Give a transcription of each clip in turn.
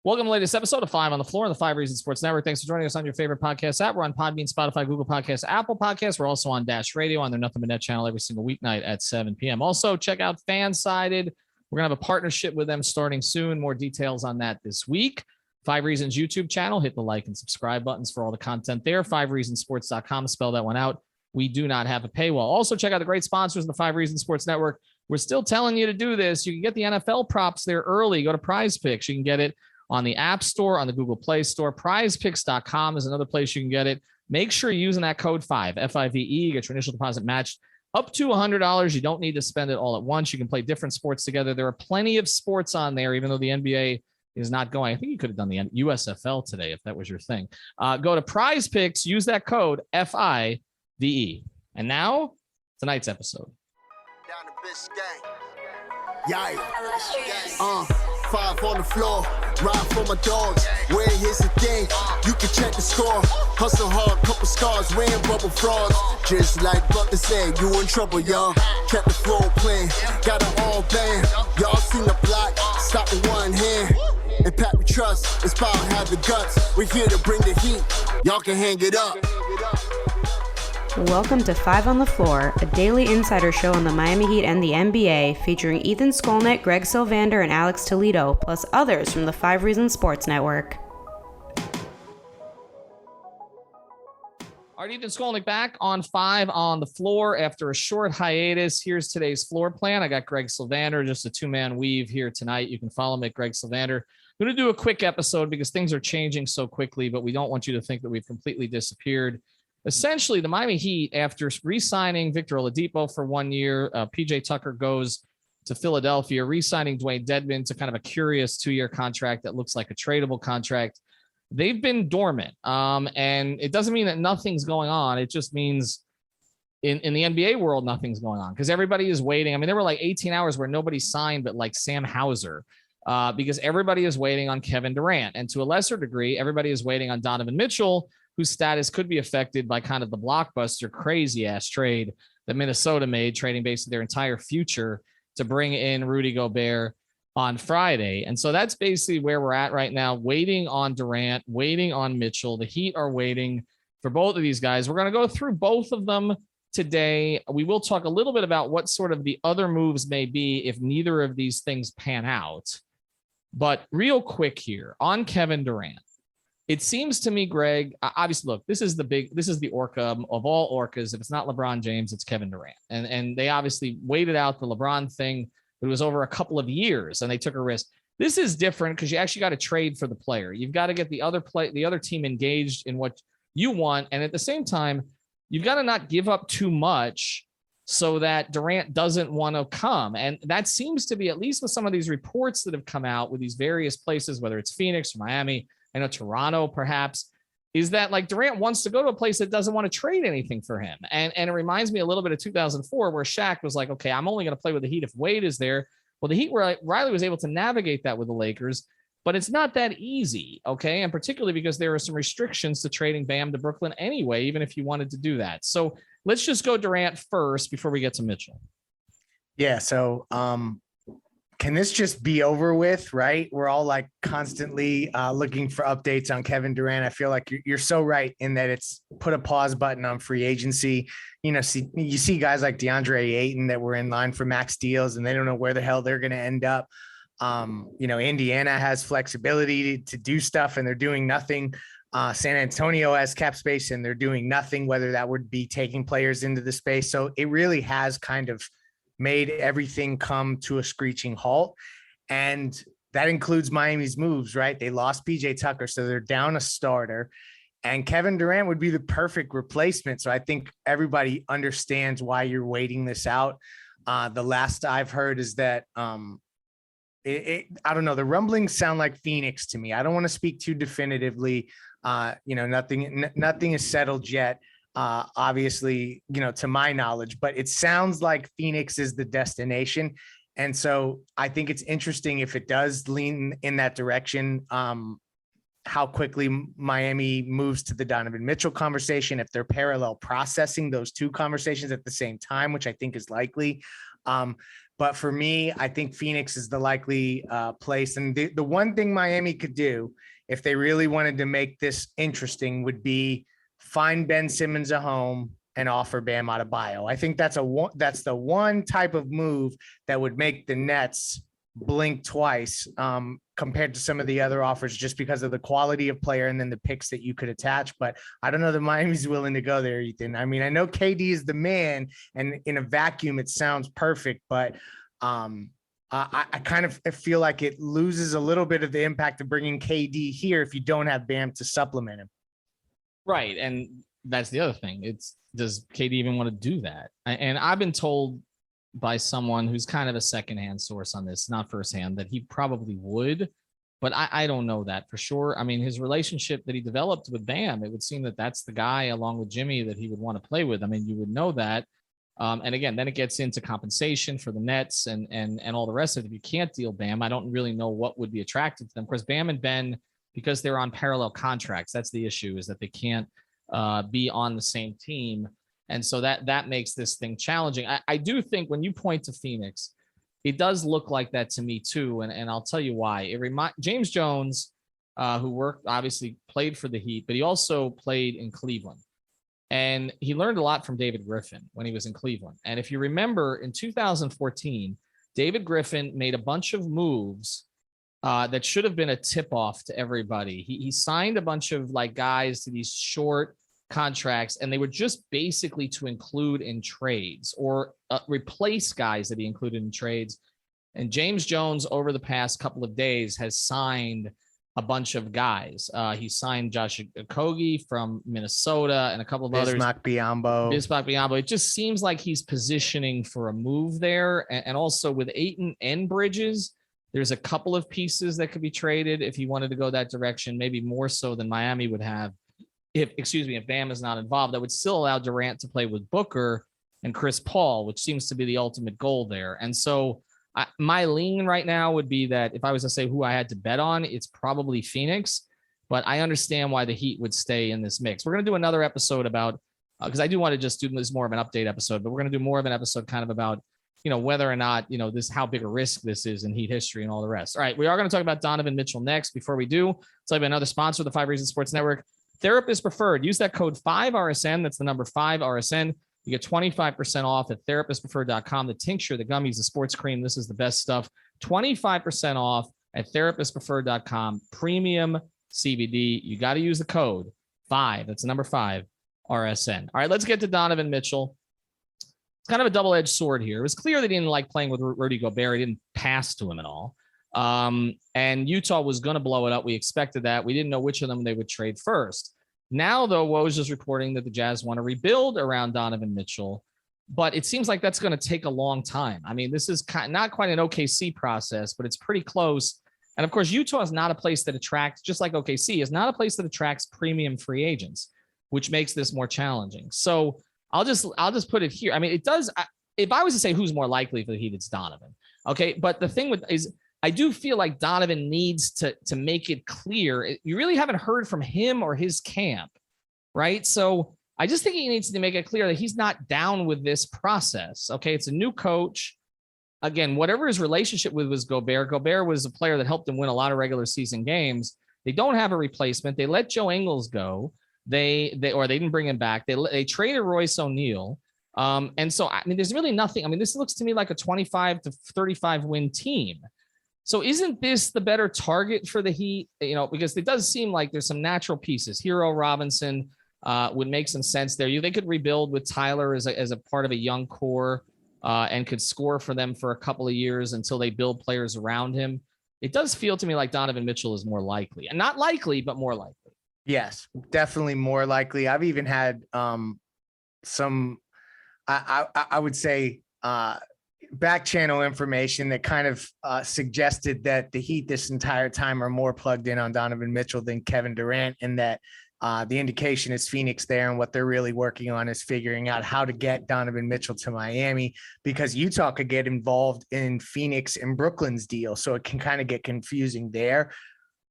Welcome to the latest episode of 5 on the Floor on the 5 Reasons Sports Network. Thanks for joining us on your favorite podcast app. We're on Podbean, Spotify, Google Podcasts, Apple Podcasts. We're also on Dash Radio on their Nothing But Net channel every single weeknight at 7 p.m. Also, check out Fansided. We're going to have a partnership with them starting soon. More details on that this week. 5 Reasons YouTube channel. Hit the like and subscribe buttons for all the content there. 5reasonsports.com. Spell that one out. We do not have a paywall. Also, check out the great sponsors of the 5 Reasons Sports Network. We're still telling you to do this. You can get the NFL props there early. Go to Prize Picks. You can get it on the App Store, on the Google Play Store. PrizePicks.com is another place you can get it. Make sure you're using that code 5, F-I-V-E. Get your initial deposit matched up to $100. You don't need to spend it all at once. You can play different sports together. There are plenty of sports on there, even though the NBA is not going. I think you could have done the USFL today if that was your thing. Go to Prize Picks. Use that code F-I-V-E. And now, tonight's episode. Down the bitch gang. Yeah. 5 on the floor, ride for my dogs. Where here's the thing, you can check the score. Hustle hard, couple scars, wearing bubble frauds. Just like Butler said, you in trouble, y'all. Kept the floor playing, got it all banned. Y'all seen the block, stop with one hand. And Pat we trust, it's power, have the guts. We're here to bring the heat, y'all can hang it up. Welcome to 5 on the Floor, a daily insider show on the Miami Heat and the NBA, featuring Ethan Skolnick, Greg Sylvander, and Alex Toledo, plus others from the 5 Reasons Sports Network. All right, Ethan Skolnick back on 5 on the Floor after a short hiatus. Here's today's floor plan. I got Greg Sylvander, just a two-man weave here tonight. You can follow me at Greg Sylvander. I'm going to do a quick episode because things are changing so quickly, but we don't want you to think that we've completely disappeared. Essentially, the Miami Heat, after re-signing Victor Oladipo for 1 year, PJ Tucker goes to Philadelphia, re-signing Dwayne Dedmon to kind of a curious 2-year contract that looks like a tradable contract. They've been dormant, and it doesn't mean that nothing's going on. It just means in the NBA world, nothing's going on because everybody is waiting. I mean, there were like 18 hours where nobody signed but like Sam Hauser because everybody is waiting on Kevin Durant. And to a lesser degree, everybody is waiting on Donovan Mitchell, whose status could be affected by kind of the blockbuster crazy ass trade that Minnesota made, trading basically their entire future to bring in Rudy Gobert on Friday. And so that's basically where we're at right now, waiting on Durant, waiting on Mitchell. The Heat are waiting for both of these guys. We're going to go through both of them today. We will talk a little bit about what sort of the other moves may be if neither of these things pan out. But real quick here on Kevin Durant. It seems to me, Greg, obviously, look, this is the orca of all orcas. If it's not LeBron James, it's Kevin Durant. And they obviously waited out the LeBron thing, but it was over a couple of years and they took a risk. This is different because you actually got to trade for the player. You've got to get the other team engaged in what you want. And at the same time, you've got to not give up too much so that Durant doesn't want to come. And that seems to be, at least with some of these reports that have come out with these various places, whether it's Phoenix or Miami, I know Toronto perhaps, is that like Durant wants to go to a place that doesn't want to trade anything for him. And it reminds me a little bit of 2004 where Shaq was like, okay, I'm only going to play with the Heat if Wade is there. Well, the Heat, Riley was able to navigate that with the Lakers, but it's not that easy, okay? And particularly because there are some restrictions to trading Bam to Brooklyn anyway, even if you wanted to do that. So let's just go Durant first before we get to Mitchell. Yeah, so can this just be over with, right? We're all like constantly looking for updates on Kevin Durant. I feel like you're so right in that it's put a pause button on free agency. You know, you see guys like DeAndre Ayton that were in line for max deals and they don't know where the hell they're going to end up. You know, Indiana has flexibility to do stuff and they're doing nothing. San Antonio has cap space and they're doing nothing, whether that would be taking players into the space. So it really has kind of made everything come to a screeching halt. And that includes Miami's moves, right? They lost PJ Tucker, so they're down a starter. And Kevin Durant would be the perfect replacement. So I think everybody understands why you're waiting this out. The last I've heard is that I don't know, the rumblings sound like Phoenix to me. I don't want to speak too definitively. You know, nothing is settled yet. Obviously, you know, to my knowledge, but it sounds like Phoenix is the destination. And so I think it's interesting if it does lean in that direction, how quickly Miami moves to the Donovan Mitchell conversation, if they're parallel processing those two conversations at the same time, which I think is likely. But for me, I think Phoenix is the likely place. And the one thing Miami could do if they really wanted to make this interesting would be find Ben Simmons a home and offer Bam Adebayo. I think that's the one type of move that would make the Nets blink twice compared to some of the other offers, just because of the quality of player and then the picks that you could attach. But I don't know that Miami's willing to go there, Ethan. I mean, I know KD is the man, and in a vacuum, it sounds perfect, but I kind of feel like it loses a little bit of the impact of bringing KD here if you don't have Bam to supplement him. Right. And that's the other thing. Does KD even want to do that? And I've been told by someone who's kind of a secondhand source on this, not firsthand, that he probably would, but I don't know that for sure. I mean, his relationship that he developed with Bam, it would seem that that's the guy along with Jimmy that he would want to play with. I mean, you would know that. And again, then it gets into compensation for the Nets and all the rest of it. If you can't deal Bam, I don't really know what would be attractive to them. Of course, Bam and Ben, because they're on parallel contracts, that's the issue, is that they can't be on the same team. And so that makes this thing challenging. I do think when you point to Phoenix, it does look like that to me too. And I'll tell you why. James Jones, who obviously played for the Heat, but he also played in Cleveland. And he learned a lot from David Griffin when he was in Cleveland. And if you remember, in 2014, David Griffin made a bunch of moves that should have been a tip-off to everybody. He signed a bunch of guys to these short contracts, and they were just basically to include in trades or replace guys that he included in trades. And James Jones, over the past couple of days, has signed a bunch of guys. He signed Josh Okogie from Minnesota and a couple of others. Bismack Biyombo. It just seems like he's positioning for a move there. And also with Ayton and Bridges, there's a couple of pieces that could be traded if he wanted to go that direction, maybe more so than Miami would have. If Bam is not involved, that would still allow Durant to play with Booker and Chris Paul, which seems to be the ultimate goal there. And so my lean right now would be that if I was to say who I had to bet on, it's probably Phoenix, but I understand why the Heat would stay in this mix. We're going to do another episode about, because I do want to just do this more of an update episode, but we're going to do more of an episode kind of about, whether or not, how big a risk this is in Heat history and all the rest. All right. We are going to talk about Donovan Mitchell next. Before we do, let's talk about another sponsor of the 5 Reasons Sports Network, Therapist Preferred. Use that code 5RSN. That's the number 5RSN. You get 25% off at therapistpreferred.com. The tincture, the gummies, the sports cream. This is the best stuff. 25% off at therapistpreferred.com. Premium CBD. You got to use the code 5. That's the number 5 RSN. All right, let's get to Donovan Mitchell. It's kind of a double-edged sword here. It was clear that he didn't like playing with Rudy Gobert. He didn't pass to him at all. And Utah was going to blow it up. We expected that. We didn't know which of them they would trade first. Now, though, Woj is reporting that the Jazz want to rebuild around Donovan Mitchell, but it seems like that's going to take a long time. I mean, this is not quite an OKC process, but it's pretty close. And of course, Utah is not a place that attracts, just like OKC, is not a place that attracts premium free agents, which makes this more challenging. So I'll just put it here. I mean, it does. If I was to say who's more likely for the Heat, it's Donovan. Okay, but the thing is, I do feel like Donovan needs to make it clear. You really haven't heard from him or his camp, right? So I just think he needs to make it clear that he's not down with this process. Okay, it's a new coach. Again, whatever his relationship with was Gobert. Gobert was a player that helped him win a lot of regular season games. They don't have a replacement. They let Joe Ingles go. They didn't bring him back. They traded Royce O'Neal. And so, I mean, there's really nothing. I mean, this looks to me like a 25 to 35 win team. So isn't this the better target for the Heat? Because it does seem like there's some natural pieces. Hero Robinson would make some sense there. They could rebuild with Tyler as a part of a young core and could score for them for a couple of years until they build players around him. It does feel to me like Donovan Mitchell is more likely, and not likely, but more likely. Yes, definitely more likely. I've even had some, I would say, back channel information that kind of suggested that the Heat this entire time are more plugged in on Donovan Mitchell than Kevin Durant, and that the indication is Phoenix there, and what they're really working on is figuring out how to get Donovan Mitchell to Miami, because Utah could get involved in Phoenix and Brooklyn's deal. So it can kind of get confusing there.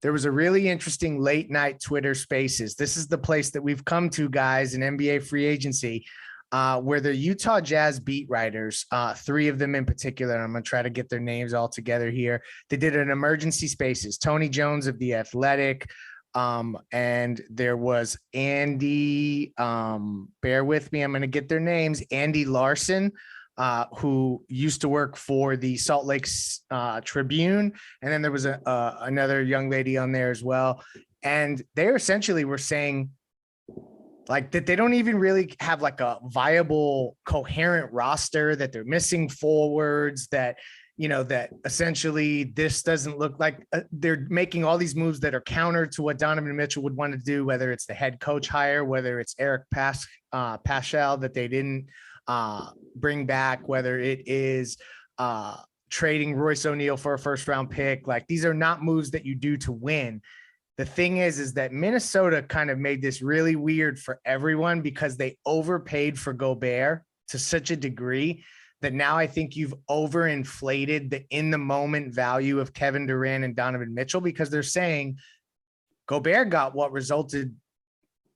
There was a really interesting late night Twitter Spaces. This is the place that we've come to, guys, in NBA free agency. where the Utah Jazz beat writers, three of them in particular, and I'm going to try to get their names all together here. They did an emergency spaces, Tony Jones of The Athletic, and there was Andy, bear with me, I'm going to get their names, Andy Larson, who used to work for the Salt Lake Tribune. And then there was another young lady on there as well. And they essentially were saying like that they don't even really have like a viable, coherent roster, that they're missing forwards, that, you know, that essentially this doesn't look like they're making all these moves that are counter to what Donovan Mitchell would want to do, whether it's the head coach hire, whether it's Eric Paschal that they didn't bring back, whether it is trading Royce O'Neal for a first round pick. Like, these are not moves that you do to win. The thing is that Minnesota kind of made this really weird for everyone because they overpaid for Gobert to such a degree that now I think you've overinflated the in the moment value of Kevin Durant and Donovan Mitchell, because they're saying Gobert got what resulted,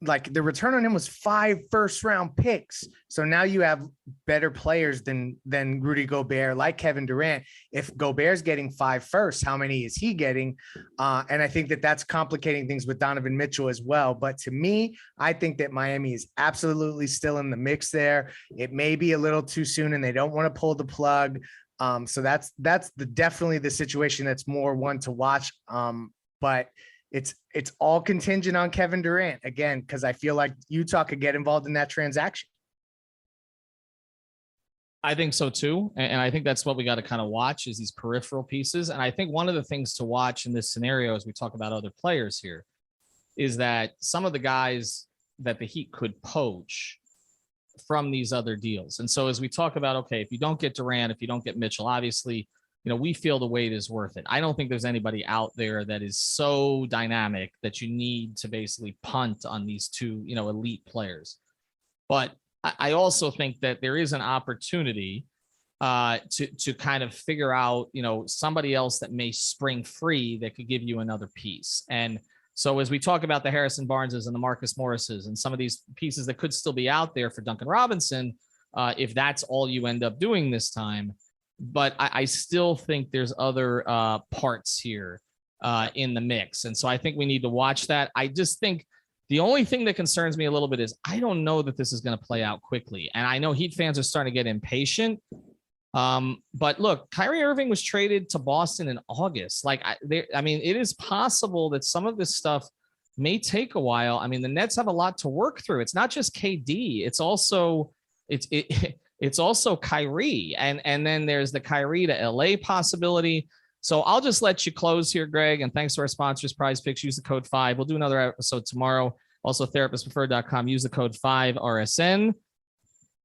like the return on him was 5 first-round picks. So now you have better players than Rudy Gobert, like Kevin Durant. If Gobert's getting 5 firsts, how many is he getting? And I think that that's complicating things with Donovan Mitchell as well. But to me, I think that Miami is absolutely still in the mix there. It may be a little too soon and they don't want to pull the plug. So that's definitely the situation that's more one to watch. But it's all contingent on Kevin Durant again, because I feel like Utah could get involved in that transaction. I think so too. And I think that's what we got to kind of watch, is these peripheral pieces. And I think one of the things to watch in this scenario, as we talk about other players here, is that some of the guys that the Heat could poach from these other deals. And so as we talk about, okay, if you don't get Durant, if you don't get Mitchell, obviously, you know, we feel the wait is worth it. I don't think there's anybody out there that is so dynamic that you need to basically punt on these two, you know, elite players. But I also think that there is an opportunity to kind of figure out, you know, somebody else that may spring free that could give you another piece. And so as we talk about the Harrison Barneses and the Marcus Morrises and some of these pieces that could still be out there for Duncan Robinson, if that's all you end up doing this time. But I still think there's other parts here in the mix. And so I think we need to watch that. I just think the only thing that concerns me a little bit is I don't know that this is going to play out quickly. And I know Heat fans are starting to get impatient. But look, Kyrie Irving was traded to Boston in August. Like, I mean, it is possible that some of this stuff may take a while. I mean, the Nets have a lot to work through. It's not just KD. It's also it's also Kyrie. And then there's the Kyrie to LA possibility. So I'll just let you close here, Greg. And thanks to our sponsors, Prize Picks. Use the code 5. We'll do another episode tomorrow. Also, therapistpreferred.com. Use the code 5RSN.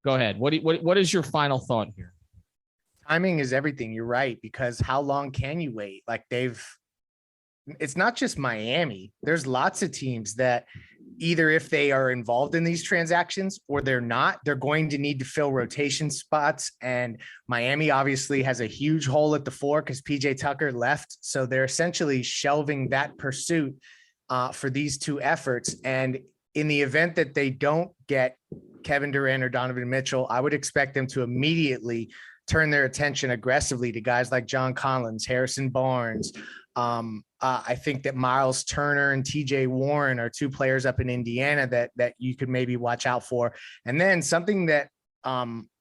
Go ahead. What is your final thought here? Timing is everything. You're right. Because how long can you wait? Like, it's not just Miami. There's lots of teams that either if they are involved in these transactions or they're not, they're going to need to fill rotation spots. And Miami obviously has a huge hole at the 4 because PJ Tucker left. So they're essentially shelving that pursuit for these two efforts. And in the event that they don't get Kevin Durant or Donovan Mitchell, I would expect them to immediately turn their attention aggressively to guys like John Collins, Harrison Barnes. I think that Miles Turner and TJ Warren are 2 players up in Indiana that you could maybe watch out for. And then something that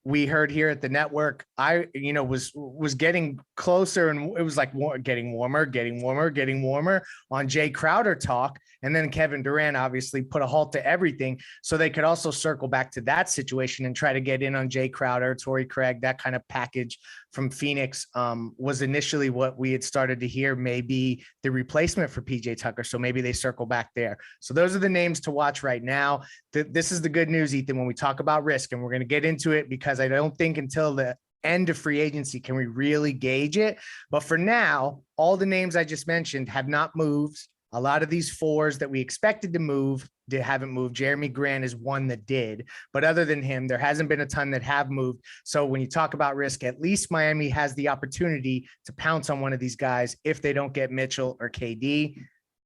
we heard here at the network, was getting closer, and it was like getting warmer on Jay Crowder talk. And then Kevin Durant obviously put a halt to everything. So they could also circle back to that situation and try to get in on Jay Crowder, Torrey Craig, that kind of package from Phoenix was initially what we had started to hear may be the replacement for PJ Tucker. So maybe they circle back there. So those are the names to watch right now. This is the good news, Ethan, when we talk about risk, and we're going to get into it because I don't think until the end of free agency can we really gauge it. But for now, all the names I just mentioned have not moved. A lot of these 4s that we expected to move haven't moved. Jeremy Grant is one that did, but other than him, there hasn't been a ton that have moved. So when you talk about risk, at least Miami has the opportunity to pounce on one of these guys if they don't get Mitchell or KD.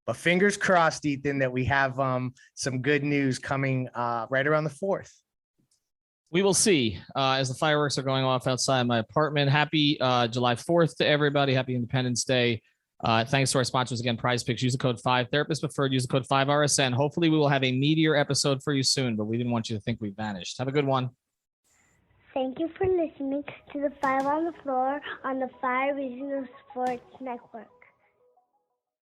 But fingers crossed, Ethan, that we have some good news coming right around the 4th. We will see as the fireworks are going off outside my apartment. Happy July 4th to everybody. Happy Independence Day. Thanks to our sponsors again, Prize Picks. Use the code 5 Therapist Preferred. Use the code 5RSN. Hopefully we will have a meteor episode for you soon, but we didn't want you to think we vanished. Have a good one. Thank you for listening to the 5 on the Floor on the 5 Regional Sports Network.